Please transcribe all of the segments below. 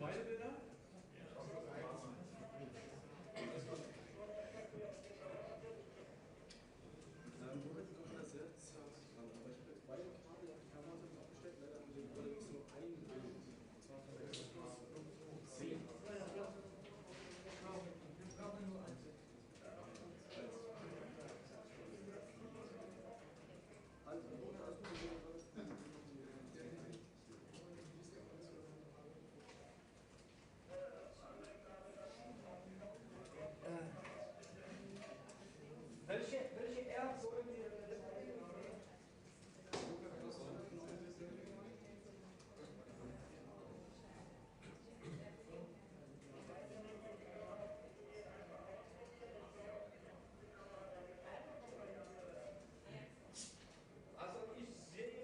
beide Bilder? Wo hätten wir das jetzt? Aber ich habe jetzt beide Kameras aufgestellt, leider haben wir allerdings nur ein Bild. Und zwar von der 10. Wir brauchen nur eins. Welche R sollen wir also ich sehe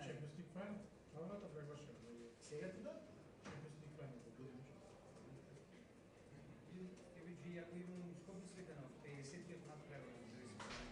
Champions League final. Набагато прекрасно. Сега туди? Champions League final. Ако имам скопно сведено, 50-тият надправил на независимостта.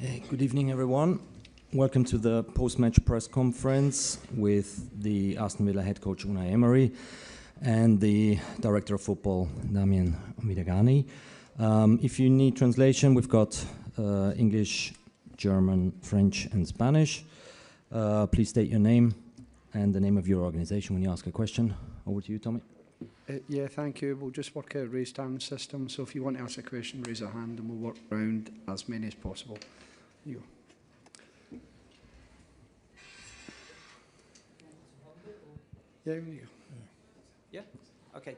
Okay, good evening, everyone. Welcome to the post-match press conference with the Aston Villa head coach Unai Emery and the director of football Damian Vidagani. If you need translation, we've got English, German, French, and Spanish. Please state your name and the name of your organization when you ask a question. Over to you, Tommy. Yeah, thank you. We'll just work out a raised hand system. So if you want to ask a question, raise a hand and we'll work around as many as possible. You. Yeah, you go. Yeah? Okay.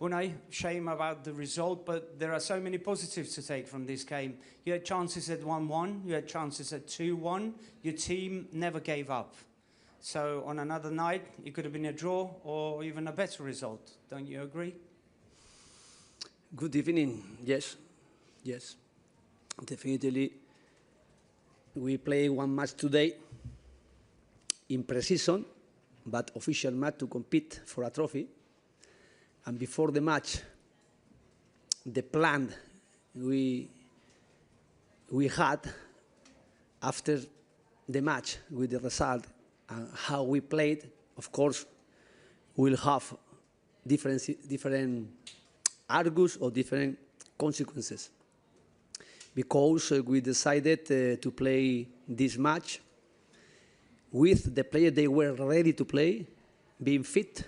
Unai, shame about the result, but there are so many positives to take from this game. You had chances at 1-1, you had chances at 2-1. Your team never gave up. So on another night, it could have been a draw or even a better result. Don't you agree? Good evening. Yes. Yes. Definitely. We play one match today in pre-season, but official match to compete for a trophy. And before the match, the plan we had after the match with the result and how we played, of course, we'll have different argues or different consequences. Because we decided to play this match with the players they were ready to play, being fit,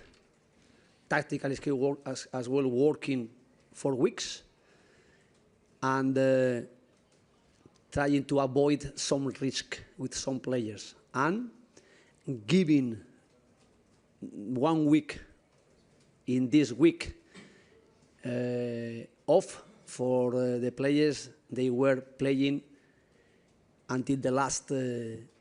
tactical skill work as well, working for weeks, and trying to avoid some risk with some players, and giving 1 week in this week off for the players they were playing until the last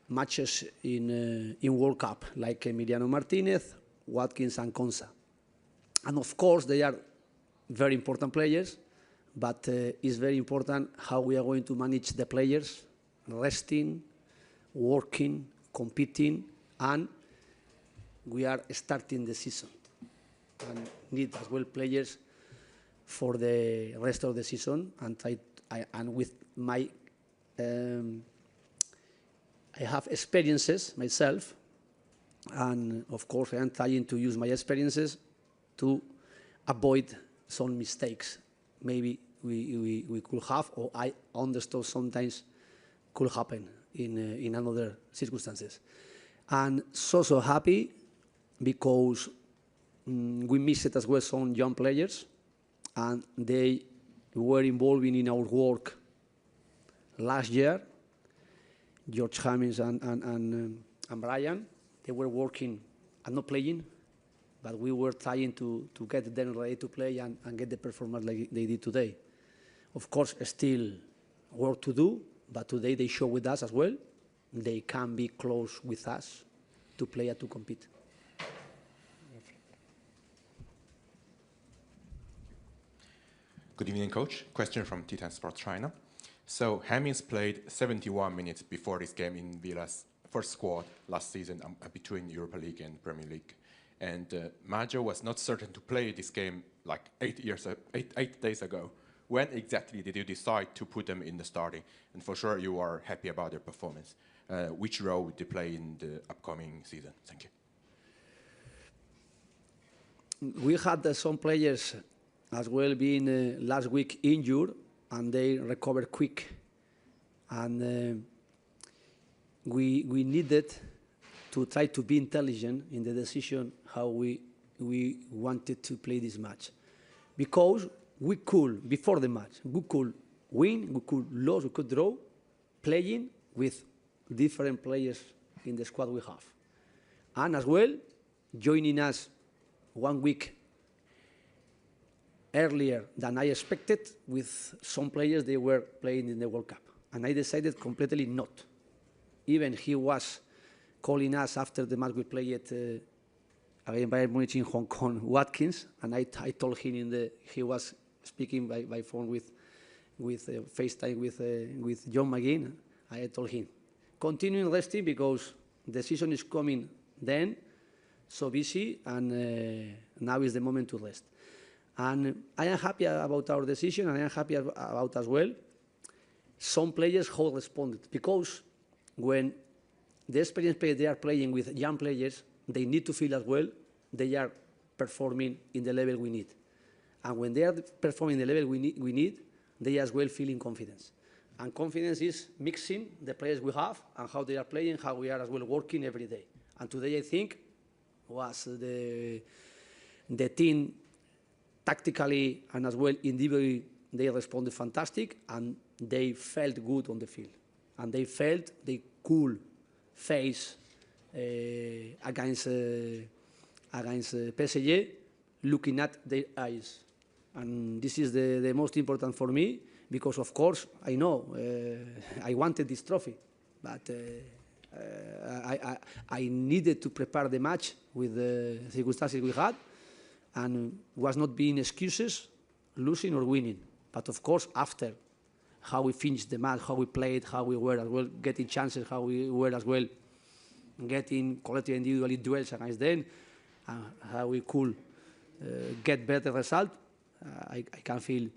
matches in World Cup, like Emiliano Martinez, Watkins and Konsa. And of course they are very important players, but it's very important how we are going to manage the players, resting, working, competing, and we are starting the season and need as well players for the rest of the season, and with my I have experiences myself, and of course I am trying to use my experiences to avoid some mistakes maybe we could have, or I understood sometimes could happen in another circumstances. And so happy because we missed as well some young players, and they were involved in our work last year. George James and Brian, they were working and not playing, but we were trying to get them ready to play and get the performance like they did today. Of course, still work to do, but today they show with us as well. They can be close with us to play and to compete. Good evening, Coach. Question from Titan Sports China. So James played 71 minutes before this game in Villa's first squad last season between Europa League and Premier League. And Maggio was not certain to play this game like 8 days ago. When exactly did you decide to put them in the starting? And for sure you are happy about their performance. Which role would they play in the upcoming season? Thank you. We had some players as well being last week injured, and they recovered quick. And we needed to try to be intelligent in the decision how we wanted to play this match. Because we could, before the match, we could win, we could lose, we could draw, playing with different players in the squad we have. And as well, joining us 1 week earlier than I expected with some players they were playing in the World Cup. And I decided completely not. Even he was calling us after the match we played against Bayern Munich in Hong Kong, Watkins, and I told him he was speaking by phone with FaceTime with John McGinn. I told him, continuing resting because the season is coming then, so busy, and now is the moment to rest. And I am happy about our decision, and I am happy about as well some players how responded, because when the experienced players they are playing with young players, they need to feel as well they are performing in the level we need. And when they are performing the level we need, they as well feel in confidence. And confidence is mixing the players we have and how they are playing, how we are as well working every day. And today I think was the team tactically and as well individually, they responded fantastic and they felt good on the field. And they felt they could face against PSG looking at their eyes. And this is the most important for me because, of course, I know I wanted this trophy, but I needed to prepare the match with the circumstances we had, and was not being excuses, losing or winning. But of course, after how we finished the match, how we played, how we were as well getting chances, how we were as well getting collective individually duels against them, how we could get better result, I can feel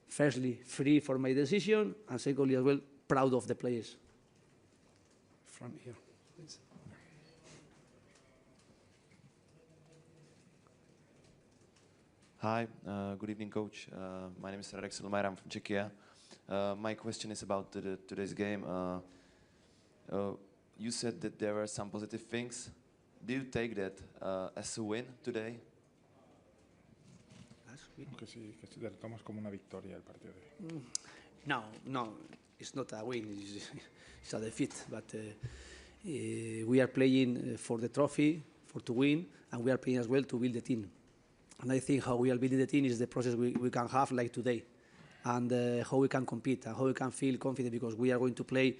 firstly free for my decision, and secondly as well proud of the players. Front here, please. Hi, good evening, coach. My name is Radek Silmajer, I'm from Czechia. My question is about today's game. You said that there were some positive things. Do you take that as a win today? Que sí, que lo tomas como una victoria el partido de hoy. No, it's not a win, it's a defeat. But we are playing for the trophy, to win, and we are playing as well to build the team. And I think how we are building the team is the process we can have like today, and how we can compete and how we can feel confident because we are going to play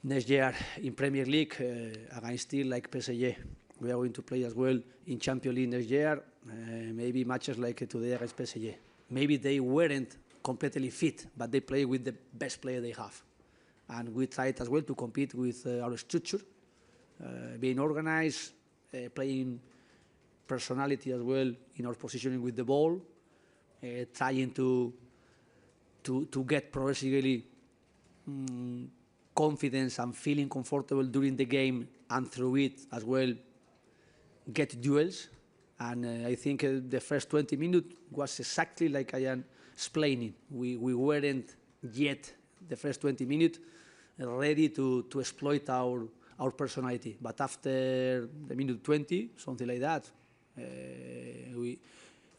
next year in Premier League against teams like PSG. We are going to play as well in Champions League next year, maybe matches like today against PSG. Maybe they weren't completely fit, but they play with the best player they have. And we tried as well to compete with our structure, being organized, playing personality as well in our positioning with the ball, trying to get progressively confidence and feeling comfortable during the game, and through it as well get duels. And I think the first 20 minutes was exactly like I am explaining. We weren't yet the first 20 minutes ready to exploit our personality. But after the minute 20, something like that,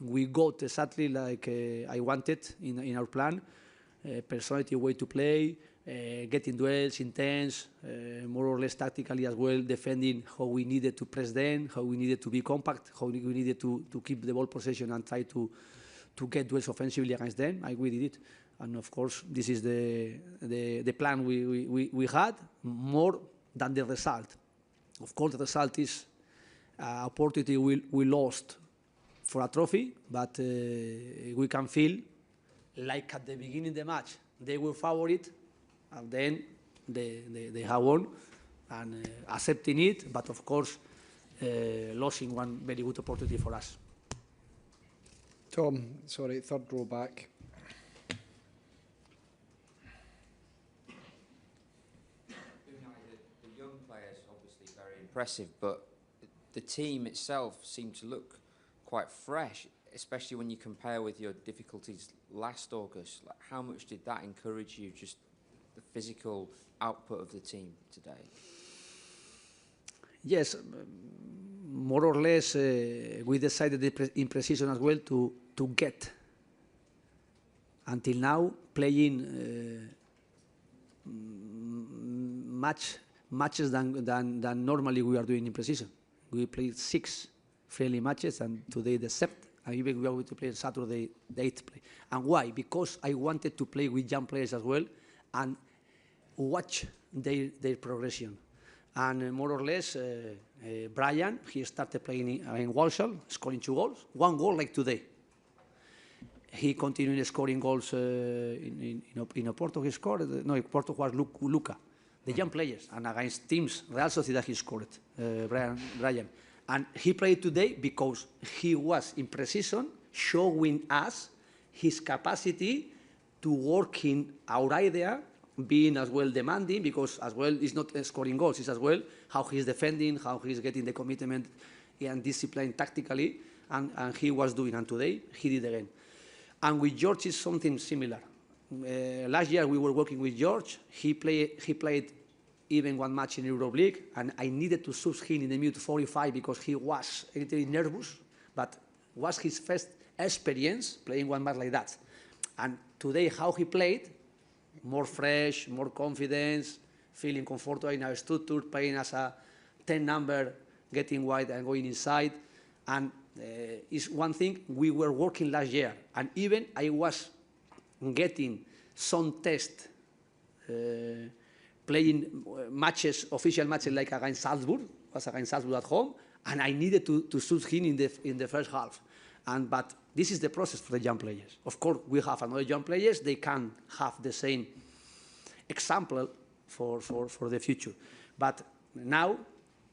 we got exactly like I wanted in our plan. Personality, way to play, getting duels, intense, more or less tactically as well, defending how we needed to press them, how we needed to be compact, how we needed to keep the ball possession and try to get duels offensively against them. We did it. And of course, this is the plan we had, more than the result. Of course, the result is an opportunity we lost for a trophy, but we can feel like at the beginning of the match, they were favorite, and then they have won, and accepting it, but of course, losing one very good opportunity for us. Tom, sorry, third row back. The young players obviously very impressive, but the team itself seemed to look quite fresh, especially when you compare with your difficulties last August. Like, how much did that encourage you, just the physical output of the team today? Yes, more or less, we decided in pre-season as well to get, until now, playing matches than normally we are doing in pre-season. We played 6 friendly matches, and today the 7th, and even we are going to play on Saturday the 8th play. And why? Because I wanted to play with young players as well and watch their progression. And more or less, Brian, he started playing in Walsall, scoring 2 goals, 1 goal like today. He continued scoring goals in Oporto. He scored. No, Porto was Luca, the young players, and against teams, Real Sociedad he scored. Brian, and he played today because he was in pre-season showing us his capacity to working our idea, being as well demanding, because as well it's not scoring goals, it's as well how he's defending, how he's getting the commitment and discipline tactically, and he was doing, and today he did again. And with George is something similar. Last year we were working with George, he played even one match in Europe League, and I needed to sub him in the minute 45 because he was a little nervous, but was his first experience playing one match like that. And today, how he played, more fresh, more confidence, feeling comfortable in our structure, playing as a 10 number, getting wide and going inside. And it's one thing we were working last year. And even I was getting some test, playing matches, official matches like against Salzburg, was against Salzburg at home, and I needed to shoot him in the first half. But this is the process for the young players. Of course, we have another young players, they can have the same example for the future. But now,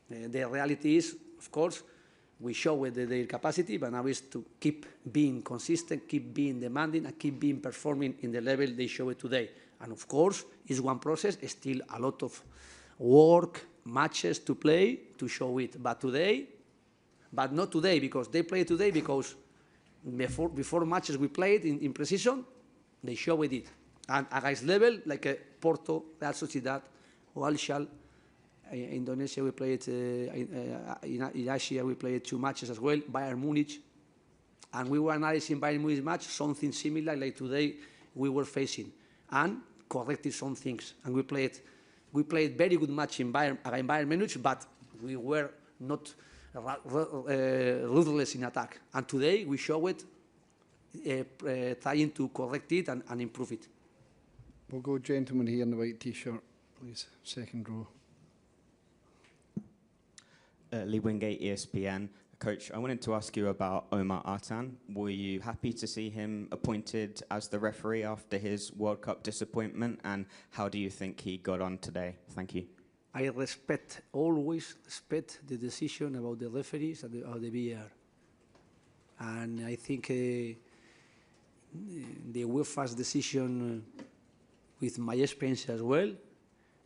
the reality is, of course, we show their capacity, but now is to keep being consistent, keep being demanding, and keep being performing in the level they show it today. And of course, it's one process, it's still a lot of work, matches to play, to show it. But today, but not today, because they play today because before matches we played in pre-season, they showed it. And against level, like Porto, Real Sociedad, or Al-Shal, Indonesia we played, in Asia we played 2 matches as well, Bayern Munich. And we were analyzing Bayern Munich match, something similar like today we were facing, and corrected some things. And we played very good match in Bayern Munich, but we were not ruthless in attack. And today we show it, trying to correct it and improve it. We'll go gentleman here in the white T-shirt, please, second row. Lee Wingate, ESPN. Coach, I wanted to ask you about Omar Artan. Were you happy to see him appointed as the referee after his World Cup disappointment, and how do you think he got on today? Thank you. I always respect the decision about the referees and the VAR. And I think the UEFA's decision, with my experience as well,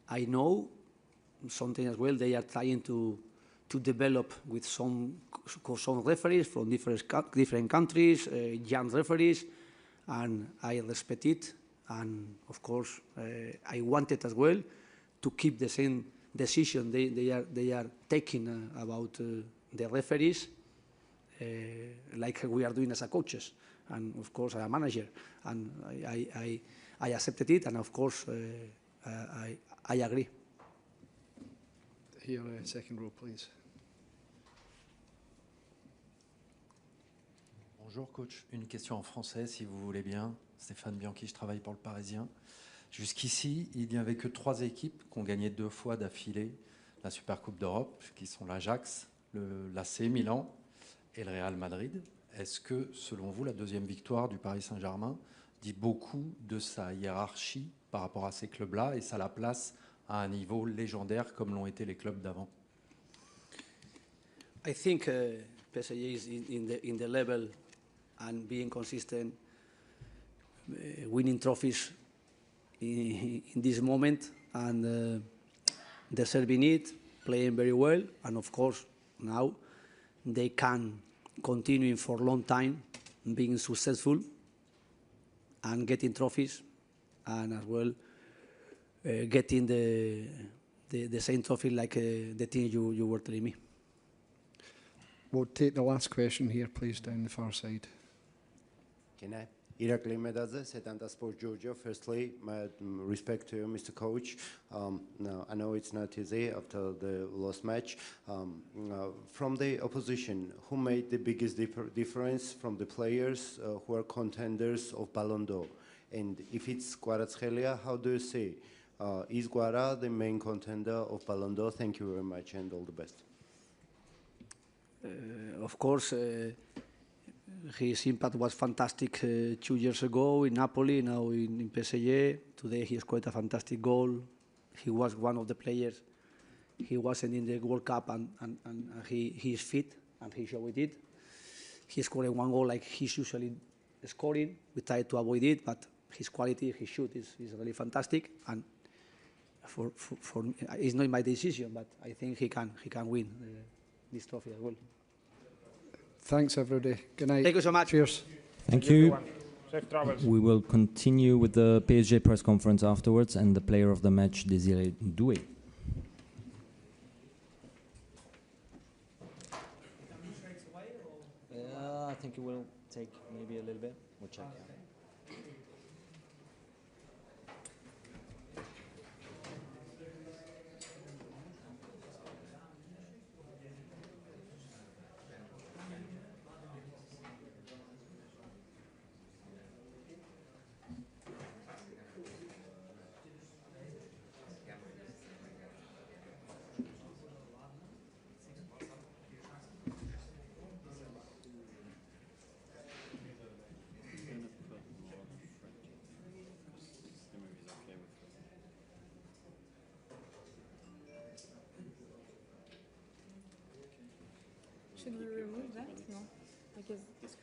I know something as well they are trying to develop with some referees from different countries, young referees, and I respect it. And of course, I wanted as well to keep the same decision they are taking about the referees, like we are doing as a coaches, and of course as a manager. And I accepted it, and of course I agree. Here, second row, please. Bonjour coach, une question en français si vous voulez bien. Stéphane Bianchi, je travaille pour le Parisien. Jusqu'ici, il n'y avait que 3 équipes qui ont gagné 2 fois d'affilée la Supercoupe d'Europe, qui sont l'Ajax, l'AC Milan et le Real Madrid. Est-ce que, selon vous, la deuxième victoire du Paris Saint-Germain dit beaucoup de sa hiérarchie par rapport à ces clubs-là et ça la place à un niveau légendaire comme l'ont été les clubs d'avant? I think PSG is in the level and being consistent, winning trophies in this moment, and deserving it, playing very well, and of course now they can continue for a long time being successful and getting trophies, and as well getting the same trophy like the team you were telling me. We'll take the last question here, please, down the far side. Can I? Irakli Medadze, Setanta Sports Georgia. Firstly, my respect to you, Mr. Coach. Now, I know it's not easy after the last match. From the opposition, who made the biggest difference from the players who are contenders of Ballon d'Or? And if it's Kvaratskhelia, how do you see? Is Guara the main contender of Ballon d'Or? Thank you very much and all the best. Of course, his impact was fantastic 2 years ago in Napoli, now in PSG. Today he scored a fantastic goal. He was one of the players. He wasn't in the World Cup and he is fit and he showed it. He scored 1 goal like he's usually scoring. We tried to avoid it, but his quality, his shoot is really fantastic. And for it's not my decision, but I think he can win this trophy as well. Thanks, everybody. Good night. Thank you so much. Cheers. Thank you. Safe travels. We will continue with the PSG press conference afterwards and the player of the match, Désiré Doué. I think it will take maybe a little bit. We'll check. Should we remove that? No. Because this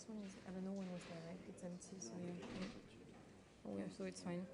one is, I don't know when was there, right? It's empty, so yeah. Oh yeah, so it's fine.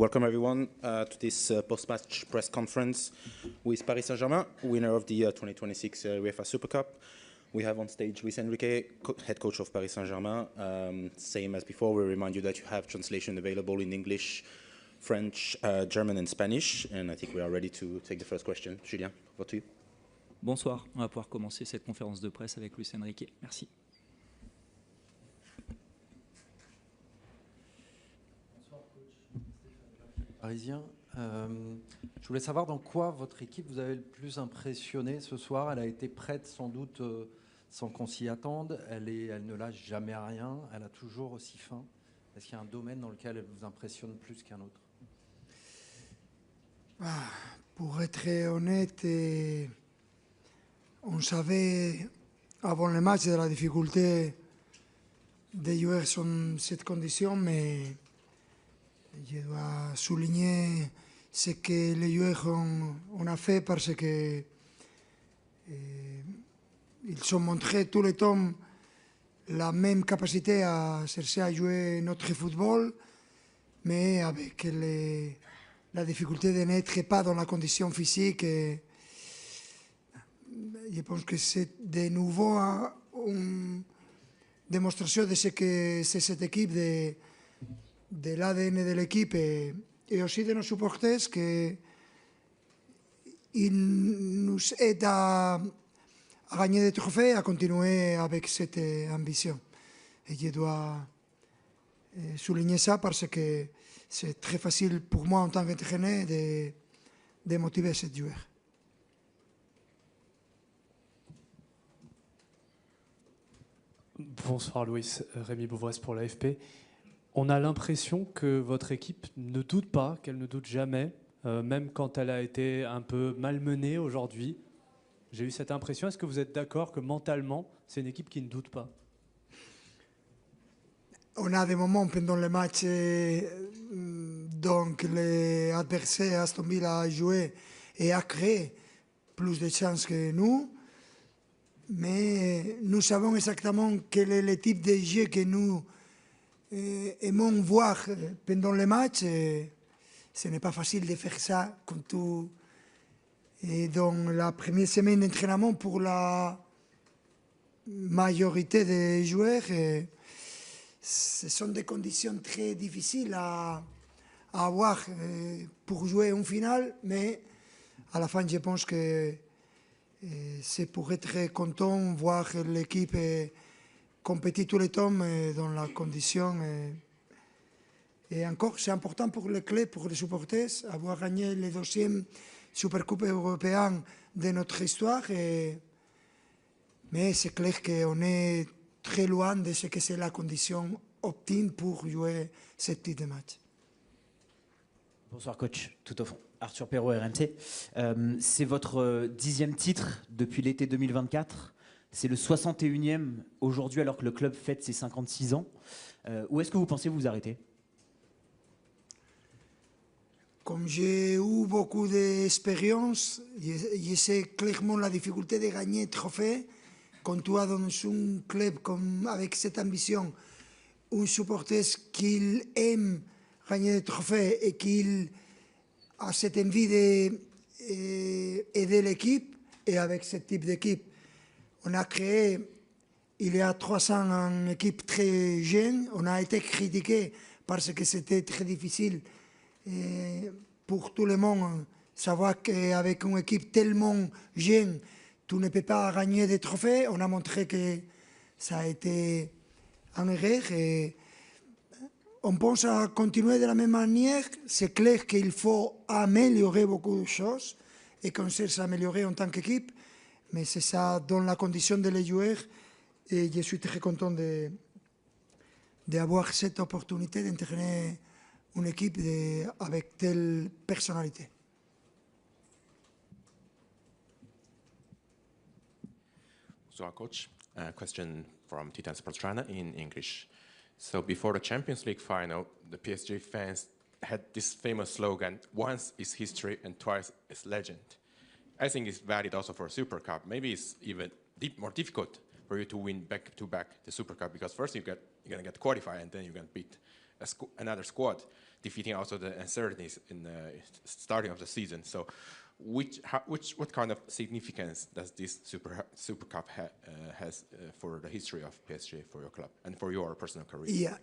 Welcome everyone to this post-match press conference with Paris Saint-Germain, winner of the 2026 UEFA Super Cup. We have on stage Luis Enrique, head coach of Paris Saint-Germain. Same as before, we remind you that you have translation available in English, French, German and Spanish. And I think we are ready to take the first question. Julien, over to you. Bonsoir, on va pouvoir commencer cette conférence de presse avec Luis Enrique. Merci. Parisien. Je voulais savoir dans quoi votre équipe vous avez le plus impressionné ce soir. Elle a été prête sans doute sans qu'on s'y attende. Elle ne lâche jamais à rien. Elle a toujours aussi faim. Est-ce qu'il y a un domaine dans lequel elle vous impressionne plus qu'un autre? Pour être honnête, on savait avant le match de la difficulté de jouer dans cette condition, mais je dois souligner ce que les joueurs ont fait parce que ils ont montré tout le temps la même capacité à chercher à jouer notre football, mais avec la difficulté de n'être pas dans la condition physique. Je pense que c'est de nouveau une démonstration de ce que c'est cette équipe, de l'ADN de l'équipe et aussi de nos supporters qui nous aident à gagner des trophées, à continuer avec cette ambition. Et je dois souligner ça parce que c'est très facile pour moi en tant qu'entraîneur de motiver ces joueurs. Bonsoir Louis, Rémi Bouvresse pour l'AFP. On a l'impression que votre équipe ne doute pas, qu'elle ne doute jamais, même quand elle a été un peu malmenée aujourd'hui. J'ai eu cette impression. Est-ce que vous êtes d'accord que mentalement, c'est une équipe qui ne doute pas? On a des moments pendant le match, donc l'adversaire Aston Villa a joué et a créé plus de chances que nous. Mais nous savons exactement quel est le type de jeu que nous aimons voir pendant le match. Ce n'est pas facile de faire ça comme tout. Et dans la première semaine d'entraînement pour la majorité des joueurs, ce sont des conditions très difficiles à avoir pour jouer une finale, mais à la fin, je pense que c'est pour être content de voir l'équipe compétir tout le temps dans la condition. Et encore, c'est important pour les clubs, pour les supporters, avoir gagné le deuxième Supercoupe européenne de notre histoire. Mais c'est clair qu'on est très loin de ce que c'est la condition optime pour jouer ce type de match. Bonsoir coach, tout au fond. Arthur Perrault, RMC. C'est votre 10e titre depuis l'été 2024. C'est le 61e aujourd'hui alors que le club fête ses 56 ans. Où est-ce que vous pensez vous arrêter? Comme j'ai eu beaucoup d'expérience, je sais clairement la difficulté de gagner un trophée. Quand tu as dans un club avec cette ambition, un supporter qui aime gagner des trophées et qui a cette envie d'aider l'équipe, et avec ce type d'équipe, on a créé, il y a 3 ans, une équipe très jeune. On a été critiqué parce que c'était très difficile pour tout le monde savoir qu'avec une équipe tellement jeune, tu ne peux pas gagner des trophées. On a montré que ça a été une erreur et on pense à continuer de la même manière. C'est clair qu'il faut améliorer beaucoup de choses et qu'on cherche à améliorer en tant qu'équipe, mais c'est ça dans la condition de les joueurs et je suis très content d'avoir cette opportunité d'entraîner une équipe avec telle personnalité. So our coach, question from Titan Sports China in English. So before the Champions League final, the PSG fans had this famous slogan, once is history and twice is legend. I think it's valid also for a Super Cup. Maybe it's even more difficult for you to win back-to-back the Super Cup, because first you're going to get qualified and then you're going to beat another squad, defeating also the uncertainties in the starting of the season. So, what kind of significance does this Super Cup has for the history of PSG, for your club, and for your personal career? Yeah,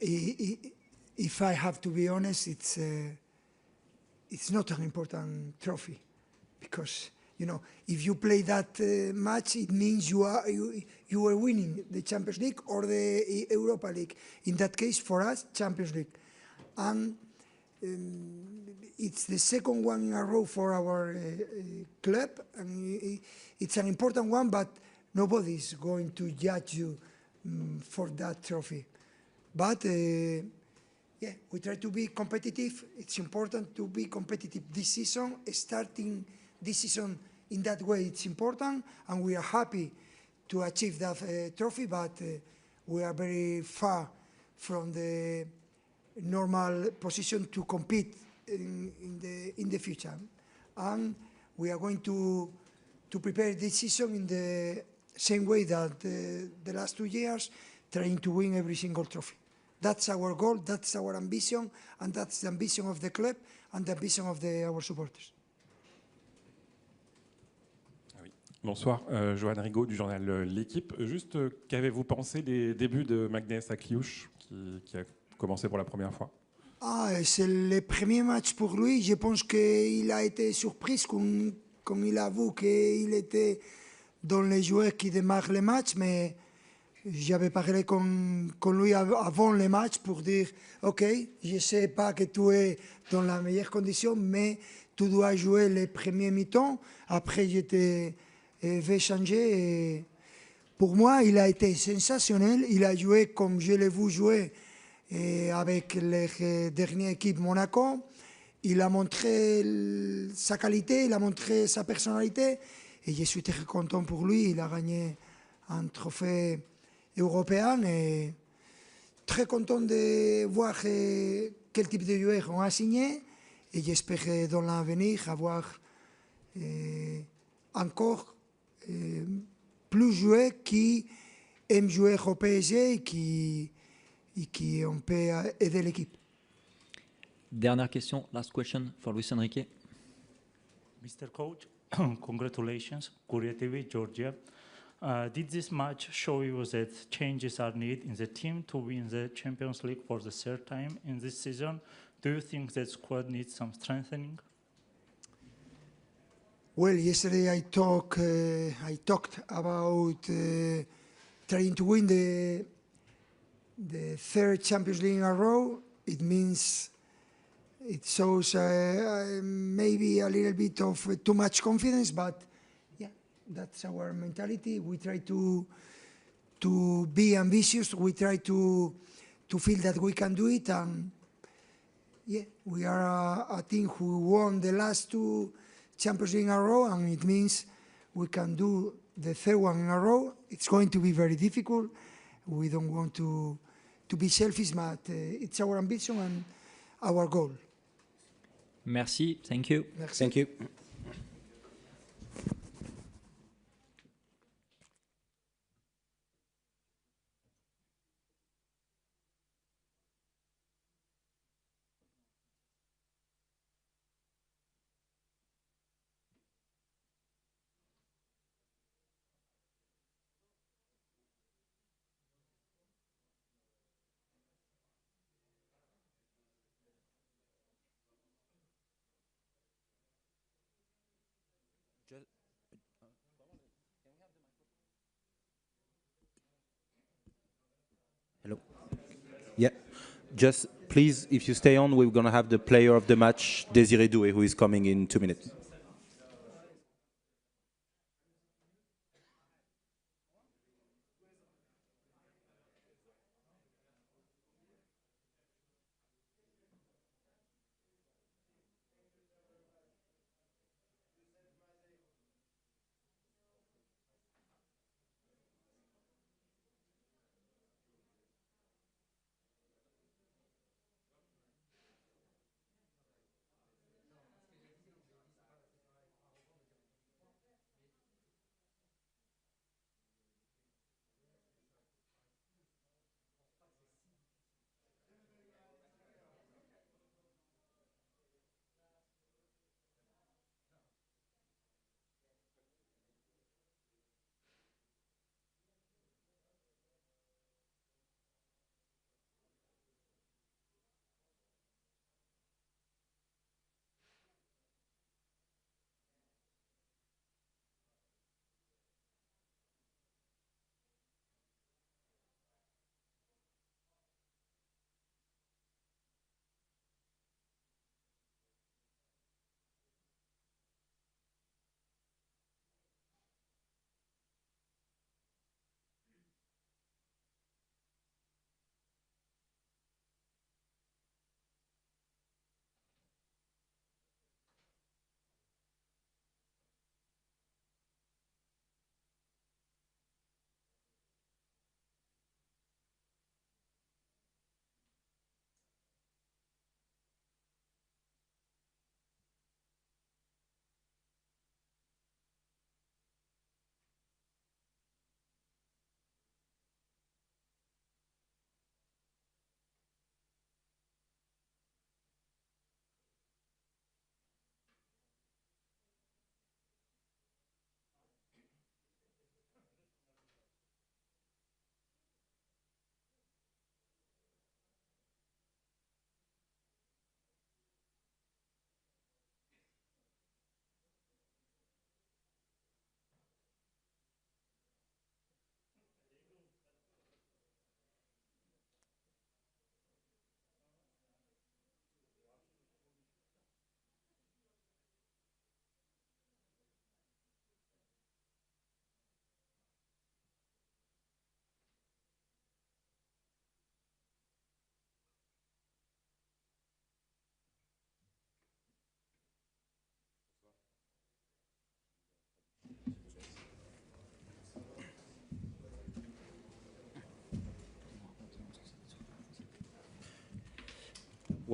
if I have to be honest, it's not an important trophy, because if you play that match, it means you are winning the Champions League or the Europa League. In that case, for us, Champions League, and it's the second one in a row for our club, and it's an important one. But nobody is going to judge you for that trophy. But yeah, we try to be competitive. It's important to be competitive this season. Starting this season in that way, it's important, and we are happy to achieve that trophy, but we are very far from the normal position to compete in the future. And we are going to prepare this season in the same way that the last 2 years, trying to win every single trophy. That's our goal, that's our ambition, and that's the ambition of the club and the ambition of our supporters. Bonsoir, Johan Rigaud du journal L'Équipe. Juste, qu'avez-vous pensé des débuts de Magnès Akliouche, qui a commencé pour la première fois? C'est le premier match pour lui. Je pense qu'il a été surpris quand il a vu qu'il était dans les joueurs qui démarrent le match, mais j'avais parlé con lui avant le match pour dire « Ok, je ne sais pas que tu es dans la meilleure condition, mais tu dois jouer les premiers mi-temps. » Après, je te vais changer. Et pour moi, il a été sensationnel. Il a joué comme je l'ai vu jouer avec les dernières équipes Monaco. Il a montré sa qualité, il a montré sa personnalité. Et je suis très content pour lui. Il a gagné un trophée européen. Et très content de voir quel type de joueurs on a signé. Et j'espère dans l'avenir avoir encore plus joueurs qui aiment jouer au PSG et qui on peut aider l'équipe. Dernière question, last question for Luis Enrique. Mr. Coach, congratulations, Korea TV, Georgia. Did this match show you that changes are needed in the team to win the Champions League for the third time in this season? Do you think that squad needs some strengthening? Well, yesterday I talked about trying to win the third Champions League in a row. It means it shows maybe a little bit of too much confidence, but yeah, that's our mentality. We try to be ambitious. We try to feel that we can do it, and yeah, we are a team who won the last 2 Champions League in a row, and it means we can do the third one in a row. It's going to be very difficult. We don't want to be selfish, but it's our ambition and our goal. Merci, thank you. Merci. Thank you. Hello. Yeah. Just please, if you stay on, we're going to have the player of the match, Désiré Doué, who is coming in 2 minutes.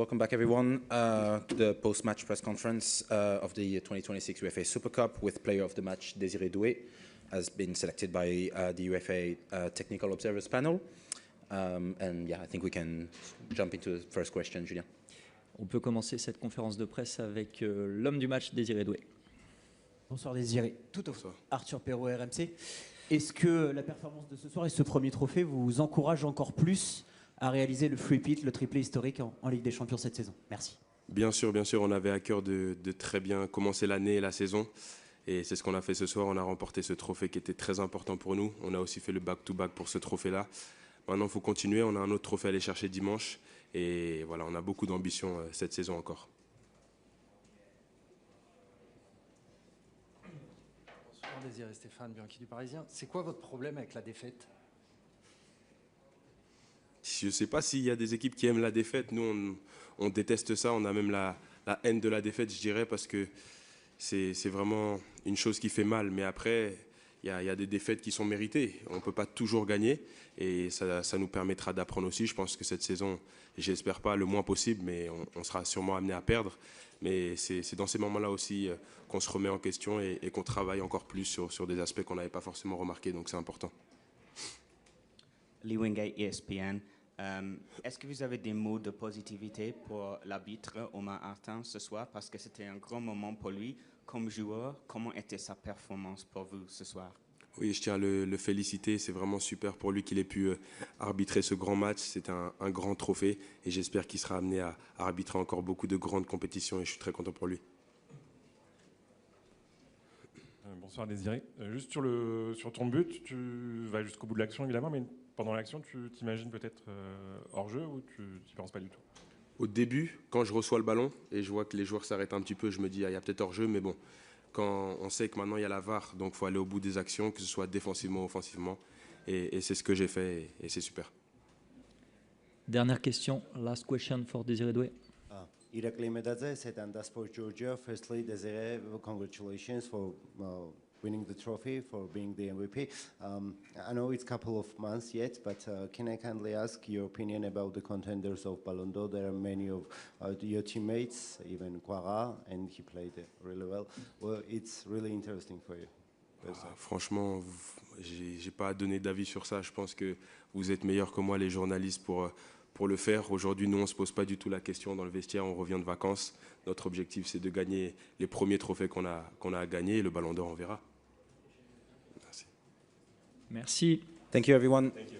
welcome back everyone to the post-match press conference of the 2026 UEFA Super Cup with player of the match Désiré Doué has been selected by the UEFA Technical Observers panel. And yeah, I think we can jump into the first question, Julien. On peut commencer cette conférence de presse avec l'homme du match, Désiré Doué. Bonsoir Désiré. Tout au fond. Arthur Perrault, RMC. Est-ce que la performance de ce soir et ce premier trophée vous encourage encore plus à réaliser le three-peat, le triplé historique en Ligue des Champions cette saison? Merci. Bien sûr, on avait à cœur de très bien commencer l'année et la saison. Et c'est ce qu'on a fait ce soir. On a remporté ce trophée qui était très important pour nous. On a aussi fait le back-to-back pour ce trophée-là. Maintenant, il faut continuer. On a un autre trophée à aller chercher dimanche. Et voilà, on a beaucoup d'ambition cette saison encore. Bonsoir Désiré, Stéphane Bianchi du Parisien. C'est quoi votre problème avec la défaite? Je ne sais pas s'il y a des équipes qui aiment la défaite. Nous, on déteste ça. On a même la haine de la défaite, je dirais, parce que c'est vraiment une chose qui fait mal. Mais après, il y a des défaites qui sont méritées. On ne peut pas toujours gagner. Et ça nous permettra d'apprendre aussi. Je pense que cette saison, j'espère pas le moins possible, mais on sera sûrement amené à perdre. Mais c'est dans ces moments-là aussi qu'on se remet en question et qu'on travaille encore plus sur des aspects qu'on n'avait pas forcément remarqués. Donc c'est important. Lee Wingate, ESPN. Est-ce que vous avez des mots de positivité pour l'arbitre Omar Artan ce soir? Parce que c'était un grand moment pour lui. Comme joueur, comment était sa performance pour vous ce soir? Oui, je tiens à le féliciter. C'est vraiment super pour lui qu'il ait pu arbitrer ce grand match. C'est un grand trophée et j'espère qu'il sera amené à arbitrer encore beaucoup de grandes compétitions et je suis très content pour lui. Bonsoir Désiré. Juste sur ton but, tu vas jusqu'au bout de l'action évidemment, mais pendant l'action, tu t'imagines peut-être hors-jeu ou tu n'y penses pas du tout? Au début, quand je reçois le ballon et je vois que les joueurs s'arrêtent un petit peu, je me dis il y a peut-être hors-jeu, mais bon, quand on sait que maintenant il y a la VAR, donc il faut aller au bout des actions, que ce soit défensivement ou offensivement, et c'est ce que j'ai fait et c'est super. Dernière question, last question for Désiré Doué. Irakli Medadze, Saint-Germain for Georgia. Firstly, Desiree, congratulations for winning the trophy, for being the MVP. I know it's a couple of months yet, but can I kindly ask your opinion about the contenders of Ballon d'Or? There are many of your teammates, even Quara, and he played really well. Well, it's really interesting for you. Franchement, j'ai pas à donner d'avis sur ça. Je pense que vous êtes meilleurs que moi, les journalistes, pour le faire. Aujourd'hui, nous, on ne se pose pas du tout la question dans le vestiaire. On revient de vacances. Notre objectif, c'est de gagner les premiers trophées qu'on a à gagner. Et le Ballon d'Or, on verra. Merci. Merci. Thank you, everyone. Thank you.